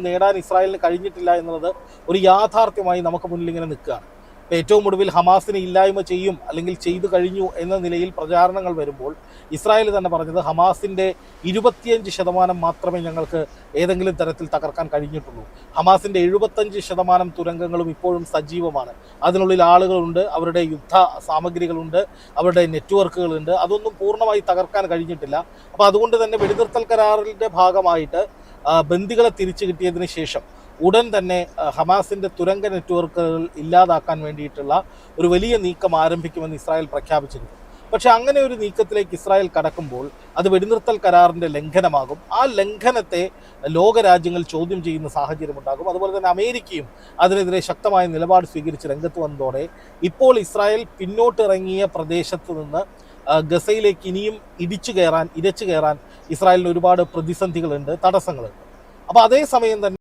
നേടാൻ ഇസ്രായേലിന് കഴിഞ്ഞിട്ടില്ല എന്നുള്ളത് ഒരു യാഥാർത്ഥ്യമായി നമുക്ക് മുന്നിൽ ഇങ്ങനെ നിൽക്കുകയാണ്. ഏറ്റവും ഒടുവിൽ ഹമാസിനെ ഇല്ലായ്മ ചെയ്യും അല്ലെങ്കിൽ ചെയ്തു കഴിഞ്ഞു എന്ന നിലയിൽ പ്രചാരണങ്ങൾ വരുമ്പോൾ ഇസ്രായേൽ തന്നെ പറഞ്ഞത് ഹമാസിൻ്റെ 25% മാത്രമേ ഞങ്ങൾക്ക് ഏതെങ്കിലും തരത്തിൽ തകർക്കാൻ കഴിഞ്ഞിട്ടുള്ളൂ. ഹമാസിൻ്റെ 75% തുരങ്കങ്ങളും ഇപ്പോഴും സജീവമാണ്. അതിനുള്ളിൽ ആളുകളുണ്ട്, അവരുടെ യുദ്ധ സാമഗ്രികളുണ്ട്, അവരുടെ നെറ്റ്വർക്കുകളുണ്ട്. അതൊന്നും പൂർണ്ണമായി തകർക്കാൻ കഴിഞ്ഞിട്ടില്ല. അപ്പോൾ അതുകൊണ്ട് തന്നെ വെടിനിർത്തൽ കരാറിൻ്റെ ഭാഗമായിട്ട് ബന്ദികളെ തിരിച്ചു കിട്ടിയതിന് ശേഷം ഉടൻ തന്നെ ഹമാസിൻ്റെ തുരങ്ക നെറ്റ്വർക്കുകൾ ഇല്ലാതാക്കാൻ വേണ്ടിയിട്ടുള്ള ഒരു വലിയ നീക്കം ആരംഭിക്കുമെന്ന് ഇസ്രായേൽ പ്രഖ്യാപിച്ചിരുന്നു. പക്ഷേ അങ്ങനെ ഒരു നീക്കത്തിലേക്ക് ഇസ്രായേൽ കടക്കുമ്പോൾ അത് വെടിനിർത്തൽ കരാറിൻ്റെ ലംഘനമാകും. ആ ലംഘനത്തെ ലോകരാജ്യങ്ങൾ ചോദ്യം ചെയ്യുന്ന സാഹചര്യമുണ്ടാകും. അതുപോലെ തന്നെ അമേരിക്കയും അതിനെതിരെ ശക്തമായ നിലപാട് സ്വീകരിച്ച് രംഗത്ത് വന്നതോടെ ഇപ്പോൾ ഇസ്രായേൽ പിന്നോട്ടിറങ്ങിയ പ്രദേശത്ത് നിന്ന് ഗസയിലേക്ക് ഇനിയും ഇരച്ചു കയറാൻ ഇസ്രായേലിന് ഒരുപാട് പ്രതിസന്ധികളുണ്ട്, തടസ്സങ്ങളുണ്ട്. അപ്പോൾ അതേസമയം തന്നെ